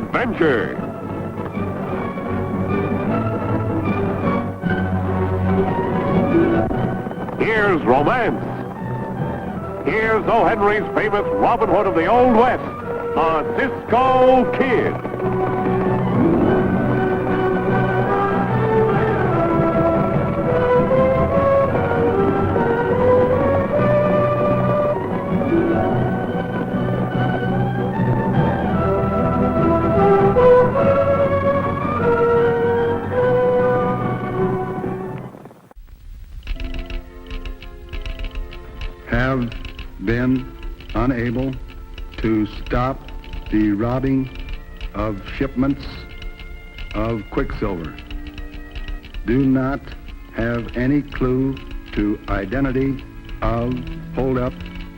adventure. Here's romance. Here's O. Henry's famous Robin Hood of the Old West, the Cisco Kid. Have been unable to stop the robbing of shipments of Quicksilver. Do not have any clue to identity of hold-up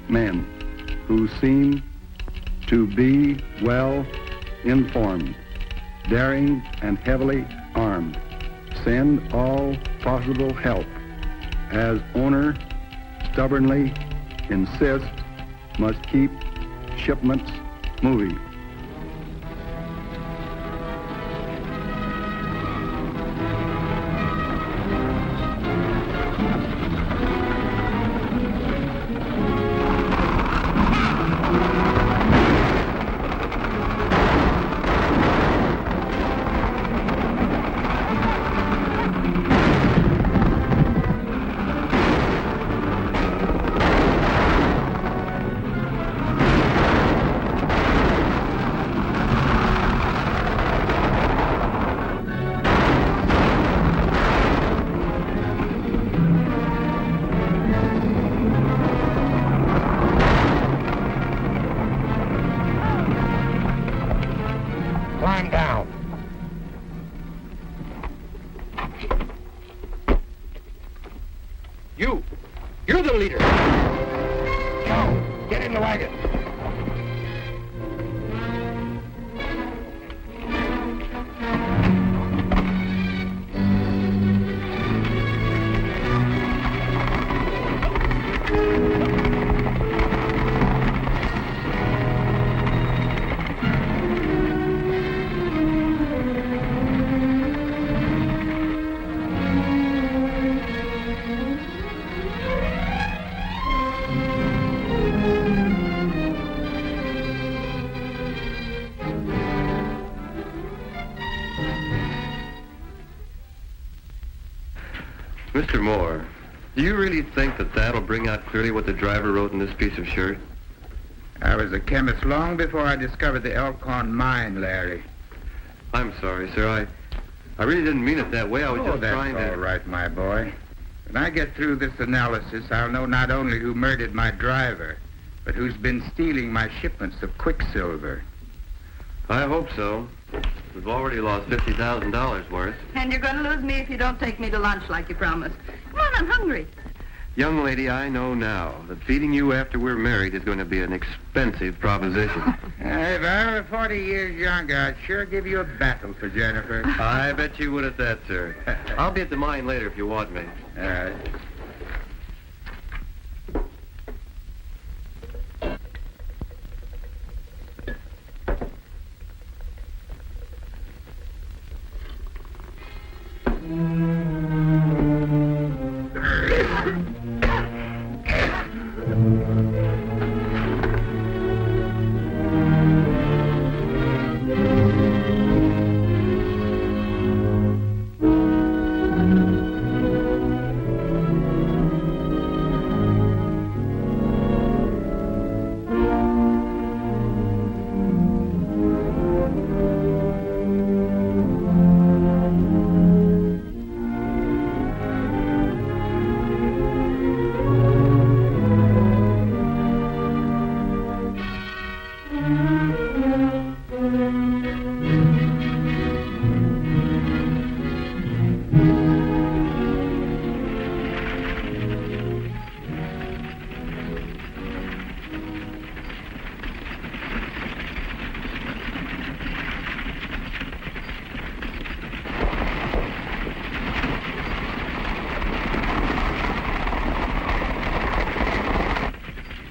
men who seem to be well informed, daring and heavily armed. Send all possible help as owner stubbornly insist must keep shipments moving. Climb down. You're the leader. Joe, get in the wagon. Mr. Moore, do you really think that that'll bring out clearly what the driver wrote in this piece of shirt? I was a chemist long before I discovered the Elkhorn mine, Larry. I'm sorry, sir. I really didn't mean it that way. I was just trying to... That's all right, my boy. When I get through this analysis, I'll know not only who murdered my driver, but who's been stealing my shipments of Quicksilver. I hope so. We've already lost $50,000 worth. And you're going to lose me if you don't take me to lunch like you promised. Come on, I'm hungry. Young lady, I know now that feeding you after we're married is going to be an expensive proposition. If I were 40 years younger, I'd sure give you a battle for Jennifer. I bet you would at that, sir. I'll be at the mine later if you want me. All right.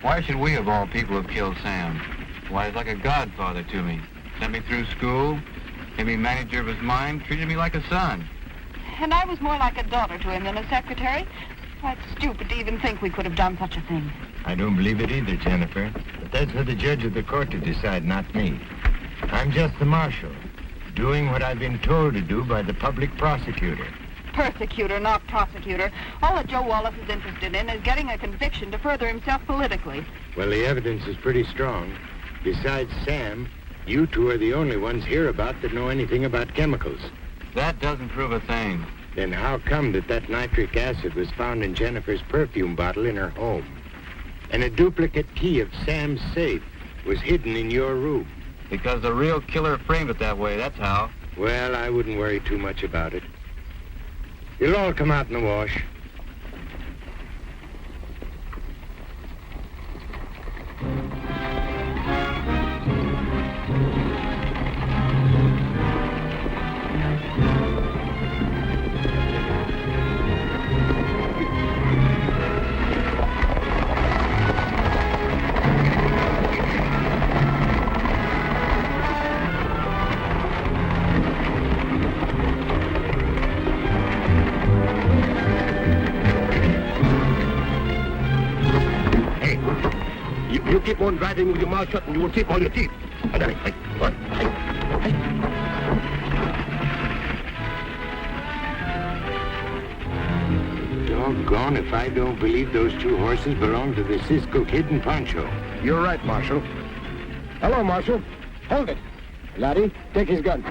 Why should we, of all people, have killed Sam? Why, he's like a godfather to me. Sent me through school, made me manager of his mine, treated me like a son. And I was more like a daughter to him than a secretary. Why, it's stupid to even think we could have done such a thing. I don't believe it either, Jennifer. But that's for the judge of the court to decide, not me. I'm just the marshal, doing what I've been told to do by the public prosecutor. Persecutor, not prosecutor. All that Joe Wallace is interested in is getting a conviction to further himself politically. Well, the evidence is pretty strong. Besides Sam, you two are the only ones hereabout that know anything about chemicals. That doesn't prove a thing. Then how come that nitric acid was found in Jennifer's perfume bottle in her home? And a duplicate key of Sam's safe was hidden in your room? Because the real killer framed it that way, that's how. Well, I wouldn't worry too much about it. You'll all come out in the wash. You keep on driving with your mouth shut and you will keep all your teeth. What? Doggone if I don't believe those two horses belong to the Cisco Kid and Pancho. You're right, Marshal. Hello, Marshal. Hold it. Laddie, take his gun.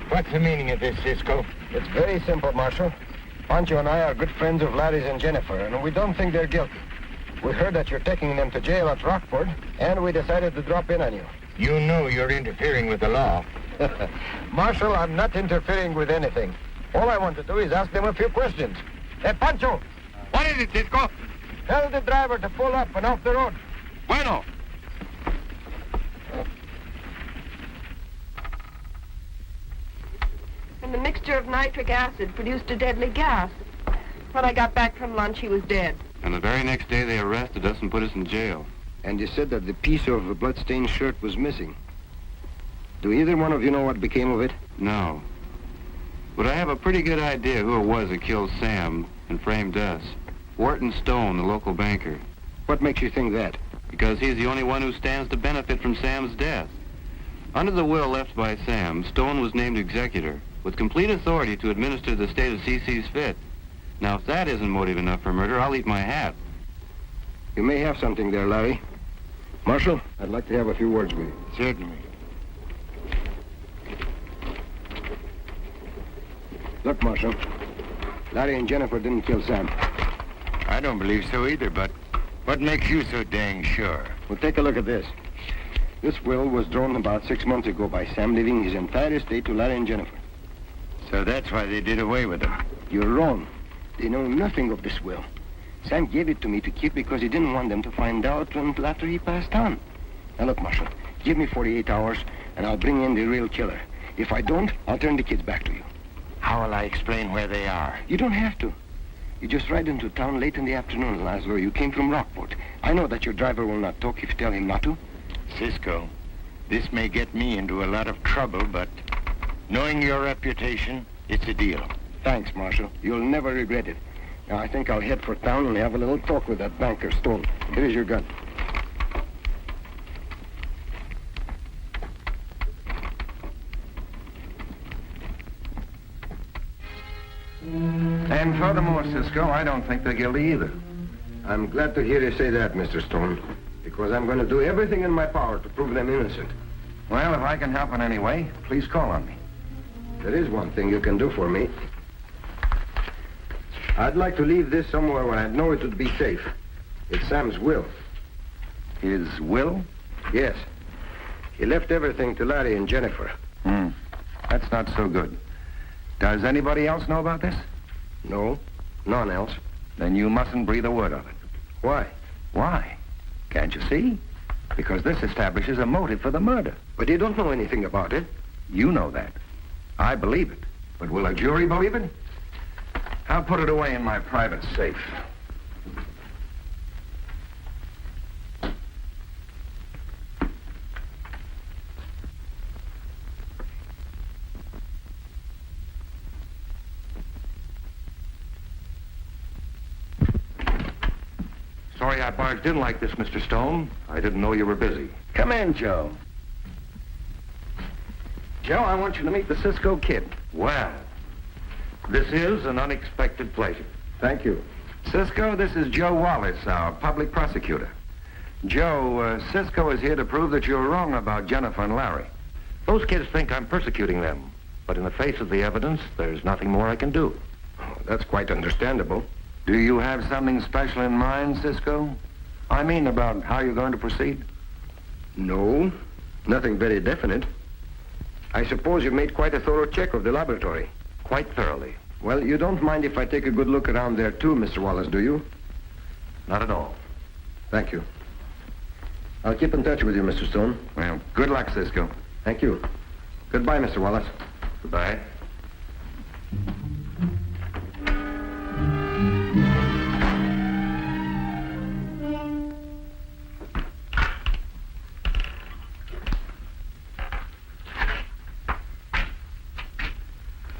What's the meaning of this, Cisco? It's very simple, Marshal. Pancho and I are good friends of Laddie's and Jennifer, and we don't think they're guilty. We heard that you're taking them to jail at Rockford, and we decided to drop in on you. You know you're interfering with the law. Marshal, I'm not interfering with anything. All I want to do is ask them a few questions. Hey, Pancho! What is it, Cisco? Tell the driver to pull up and off the road. Bueno. And the mixture of nitric acid produced a deadly gas. When I got back from lunch, he was dead. And the very next day they arrested us and put us in jail. And you said that the piece of the blood-stained shirt was missing. Do either one of you know what became of it? No. But I have a pretty good idea who it was that killed Sam and framed us. Wharton Stone, the local banker. What makes you think that? Because he's the only one who stands to benefit from Sam's death. Under the will left by Sam, Stone was named executor, with complete authority to administer the state as he sees fit. Now, if that isn't motive enough for murder, I'll eat my hat. You may have something there, Larry. Marshal, I'd like to have a few words with you. Certainly. Look, Marshal. Larry and Jennifer didn't kill Sam. I don't believe so either, but what makes you so dang sure? Well, take a look at this. This will was drawn about 6 months ago by Sam, leaving his entire estate to Larry and Jennifer. So that's why they did away with them. You're wrong. They know nothing of this will. Sam gave it to me to keep because he didn't want them to find out until after he passed on. Now look, Marshal, give me 48 hours and I'll bring in the real killer. If I don't, I'll turn the kids back to you. How will I explain where they are? You don't have to. You just ride into town late in the afternoon, as though you came from Rockport. I know that your driver will not talk if you tell him not to. Cisco, this may get me into a lot of trouble, but knowing your reputation, it's a deal. Thanks, Marshal. You'll never regret it. Now, I think I'll head for town and have a little talk with that banker, Stone. Here is your gun. And furthermore, Cisco, I don't think they're guilty either. I'm glad to hear you say that, Mr. Stone, because I'm going to do everything in my power to prove them innocent. Well, if I can help in any way, please call on me. There is one thing you can do for me. I'd like to leave this somewhere where I know it would be safe. It's Sam's will. His will? Yes. He left everything to Larry and Jennifer. That's not so good. Does anybody else know about this? No, none else. Then you mustn't breathe a word of it. Why? Why? Can't you see? Because this establishes a motive for the murder. But you don't know anything about it. You know that. I believe it. But will a jury believe it? I'll put it away in my private safe. Sorry I barged in like this, Mr. Stone. I didn't know you were busy. Come in, Joe. Joe, I want you to meet the Cisco Kid. Well, this is an unexpected pleasure. Thank you. Cisco, this is Joe Wallace, our public prosecutor. Joe, Cisco is here to prove that you're wrong about Jennifer and Larry. Those kids think I'm persecuting them, but in the face of the evidence, there's nothing more I can do. Oh, that's quite understandable. Do you have something special in mind, Cisco? I mean, about how you're going to proceed? No, nothing very definite. I suppose you've made quite a thorough check of the laboratory. Quite thoroughly. Well, you don't mind if I take a good look around there, too, Mr. Wallace, do you? Not at all. Thank you. I'll keep in touch with you, Mr. Stone. Well, good luck, Cisco. Thank you. Goodbye, Mr. Wallace. Goodbye.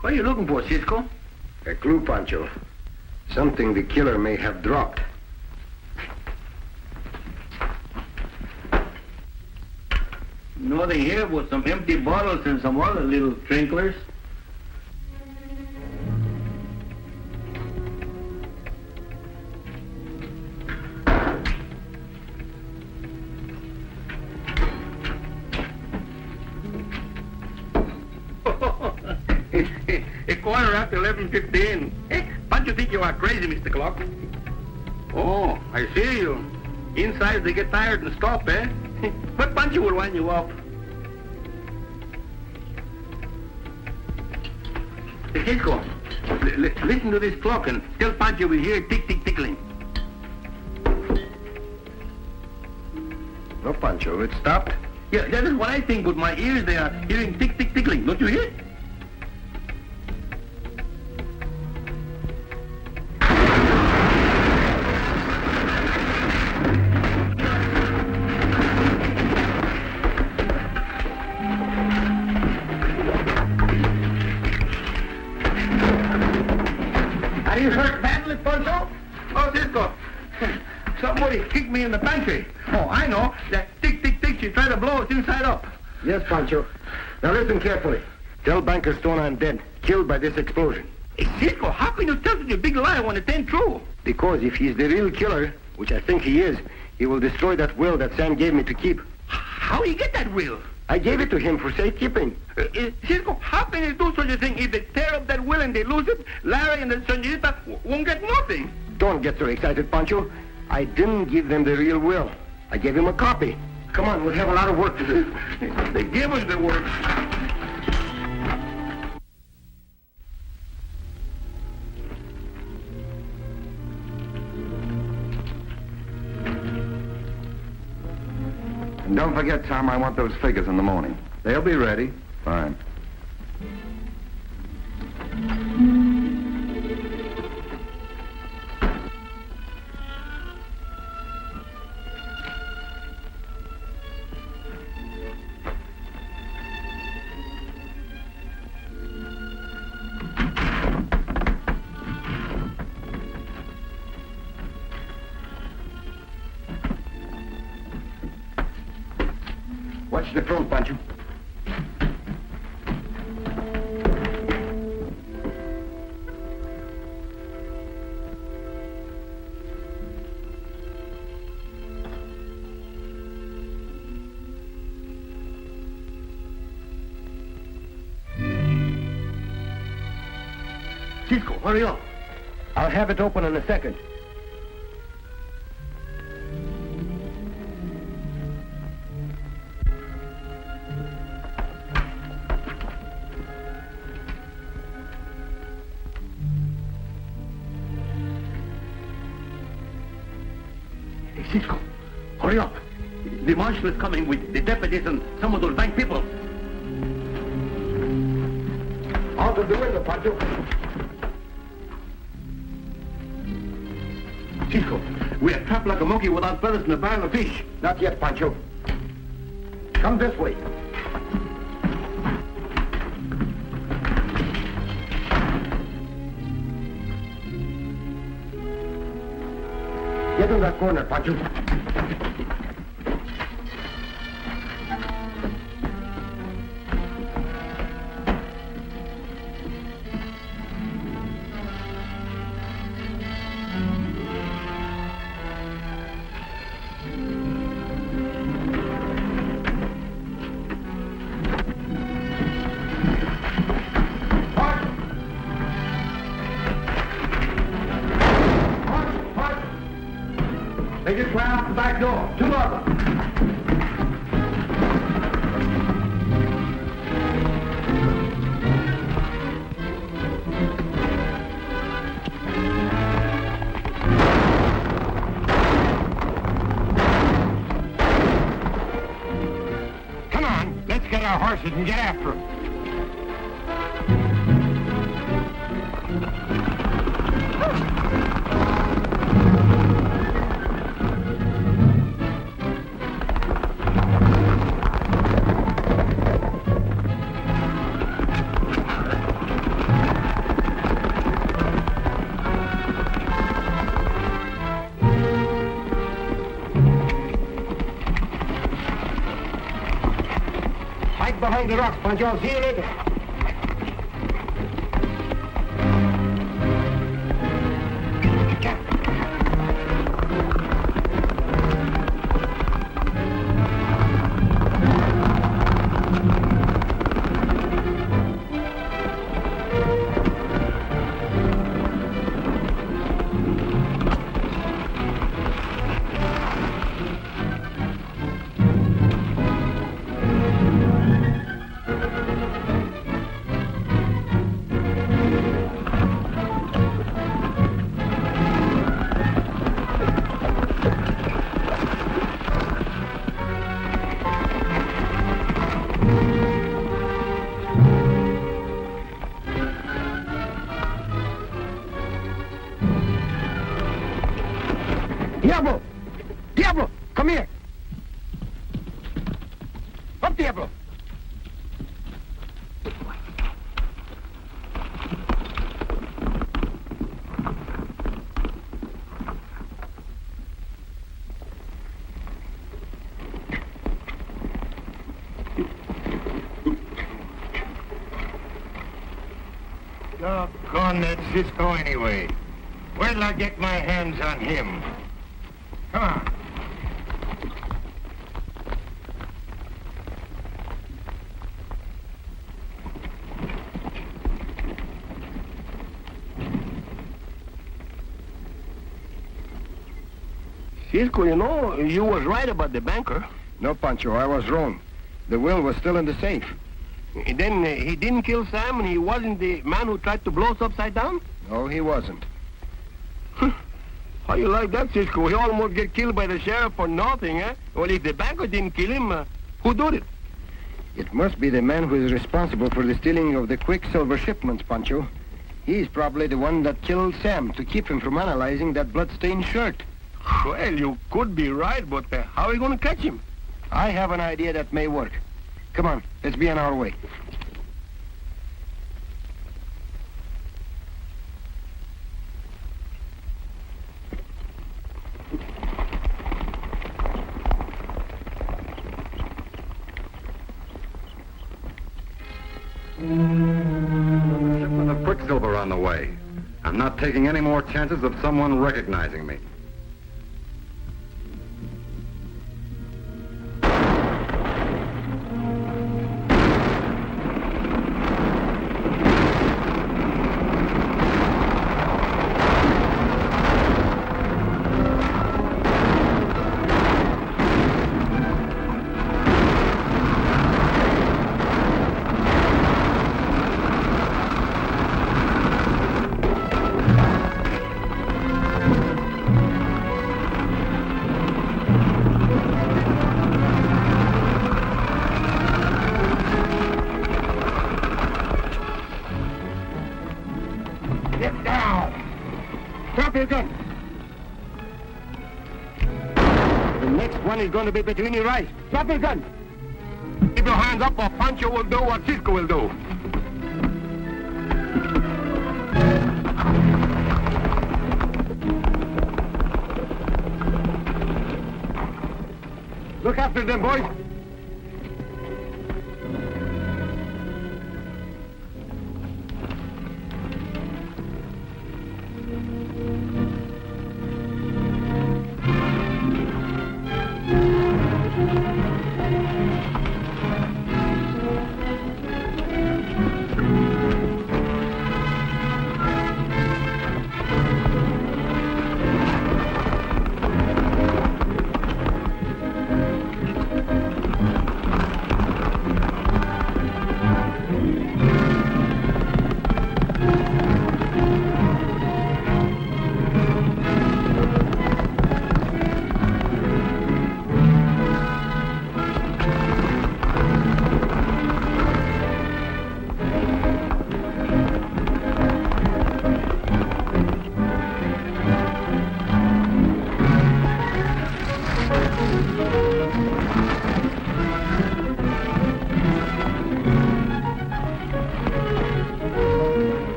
What are you looking for, Cisco? A clue, Pancho. Something the killer may have dropped. Nothing here but some empty bottles and some other little trinklers. A quarter after 11:15. Don't you think you are crazy, Mr. Clock? Oh, I see you. Inside they get tired and stop, eh? But Pancho will wind you up. Hey, Cisco, listen to this clock and tell Pancho we hear tick-tick-tickling. No, Pancho, it stopped. Yeah, that is what I think, but my ears, they are hearing tick-tick-tickling. Don't you hear? Are you hurt badly, Pancho? Oh, Cisco, somebody kicked me in the pantry. Oh, I know. That tick-tick-tick, she tried to blow us inside up. Yes, Pancho. Now listen carefully. Tell Banker Stone I'm dead, killed by this explosion. Hey, Cisco, how can you tell such a big lie when it ain't true? Because if he's the real killer, which I think he is, he will destroy that will that Sam gave me to keep. How do you get that will? I gave it to him for safekeeping. Cisco, how can they do such a thing? If they tear up that will and they lose it, Larry and the senorita won't get nothing. Don't get so excited, Pancho. I didn't give them the real will. I gave him a copy. Come on, we'll have a lot of work to do. They give us the work. And don't forget, Tom, I want those figures in the morning. They'll be ready. Fine. Watch the front, Pancho. Cisco, hurry up. I'll have it open in a second. Hey, Cisco, hurry up. The marshal is coming with the deputies and some of those bank people. Out of the window, Pancho. Cisco, we are trapped like a monkey without feathers in a barrel of fish. Not yet, Pancho. Come this way. Get in that corner, Pancho. They just ran out the back door. Two of them. Come on, let's get our horses and get after them. Hide behind the rocks, Pancho. I'll see you later. Diablo! Diablo! Come here! Up, Diablo! Doggone that Cisco anyway. Where'll I get my hands on him? Come on. Cisco, you know, you was right about the banker. No, Pancho, I was wrong. The will was still in the safe. Then he didn't kill Sam, and he wasn't the man who tried to blow us upside down? No, he wasn't. How you like that, Cisco? He almost get killed by the sheriff for nothing, eh? Well, if the banker didn't kill him, who did it? It must be the man who is responsible for the stealing of the Quicksilver shipments, Pancho. He's probably the one that killed Sam to keep him from analyzing that blood-stained shirt. Well, you could be right, but how are we going to catch him? I have an idea that may work. Come on, let's be on our way. Shipment of Quicksilver on the way. I'm not taking any more chances of someone recognizing me. Get down! Drop your gun! The next one is going to be between your eyes. Drop your gun! Keep your hands up or Pancho will do what Cisco will do. Look after them, boys.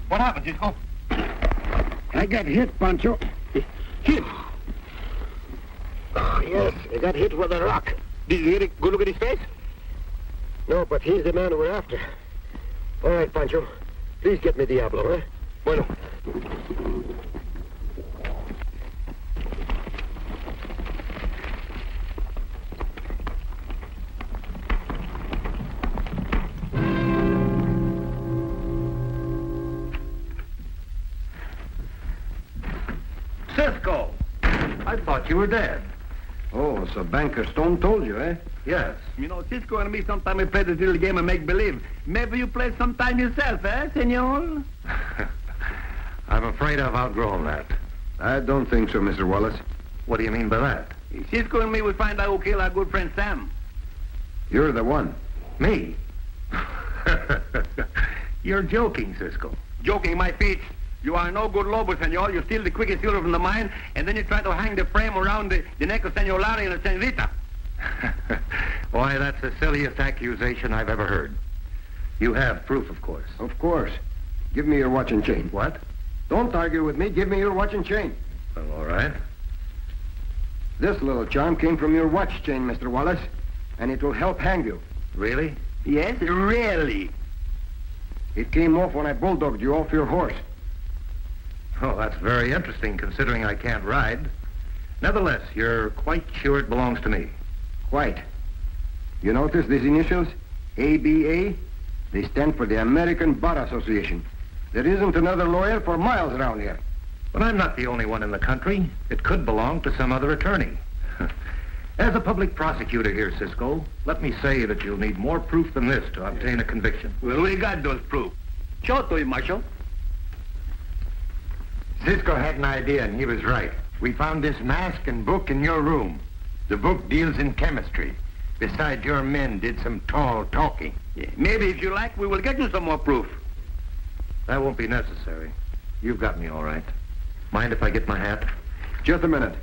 What happened, Cisco? I got hit, Pancho. Hit. Oh, yes, I got hit with a rock. Did you get a good look at his face? No, but he's the man we're after. All right, Pancho. Please get me Diablo, eh? Bueno. Cisco! I thought you were dead. Oh, so Banker Stone told you, eh? Yes. You know, Cisco and me sometime we play this little game of make-believe. Maybe you play sometime yourself, eh, senor? I'm afraid I've outgrown that. I don't think so, Mr. Wallace. What do you mean by that? Cisco and me will find out who killed our good friend Sam. You're the one. Me? You're joking, Cisco. Joking my feet. You are no good lobo, senor. You steal the Quicksilver from the mine, and then you try to hang the frame around the neck of Senor Larry and the senorita. Why, that's the silliest accusation I've ever heard. You have proof, of course. Of course. Give me your watch and chain. What? Don't argue with me. Give me your watch and chain. Well, all right. This little charm came from your watch chain, Mr. Wallace, and it will help hang you. Really? Yes, really. It came off when I bulldogged you off your horse. Oh, that's very interesting, considering I can't ride. Nevertheless, you're quite sure it belongs to me. Quite. You notice these initials? ABA? They stand for the American Bar Association. There isn't another lawyer for miles around here. But I'm not the only one in the country. It could belong to some other attorney. As a public prosecutor here, Cisco, let me say that you'll need more proof than this to obtain a conviction. Well, we got those proof. Show it to him, Marshal. Cisco had an idea, and he was right. We found this mask and book in your room. The book deals in chemistry. Besides, your men did some tall talking. Yeah, maybe if you like, we will get you some more proof. That won't be necessary. You've got me all right. Mind if I get my hat? Just a minute.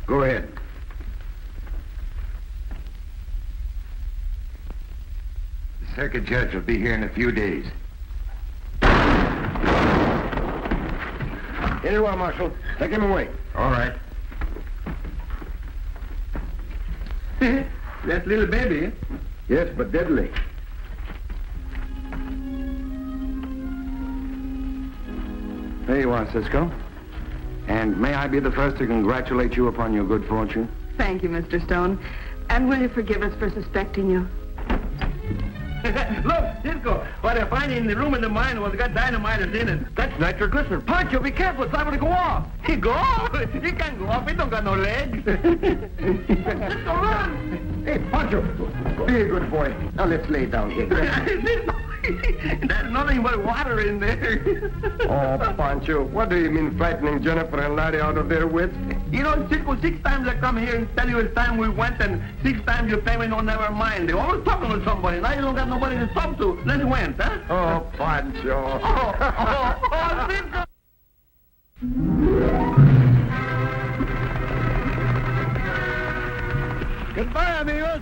Go ahead. The circuit judge will be here in a few days. Here you are, Marshal. Take him away. All right. That's little baby. Yes, but deadly. There you are, Cisco. And may I be the first to congratulate you upon your good fortune? Thank you, Mr. Stone. And will you forgive us for suspecting you? Look, Cisco, what I find in the room in the mine was got dynamite in it. That's nitroglycerin. Pancho, be careful. It's liable to go off. He go off? He can't go off. He don't got no legs. Let's go run. Hey, Pancho, be a good boy. Now let's lay down here. There's nothing but water in there. Oh, Pancho, what do you mean frightening Jennifer and Larry out of their wits? You know, Cisco, 6 times I come here and tell you it's time we went, and 6 times you pay me no never mind. They're always talking to somebody. Now you don't got nobody to talk to. Let's went, huh? Oh, Pancho. Oh, Cisco! Goodbye, amigos.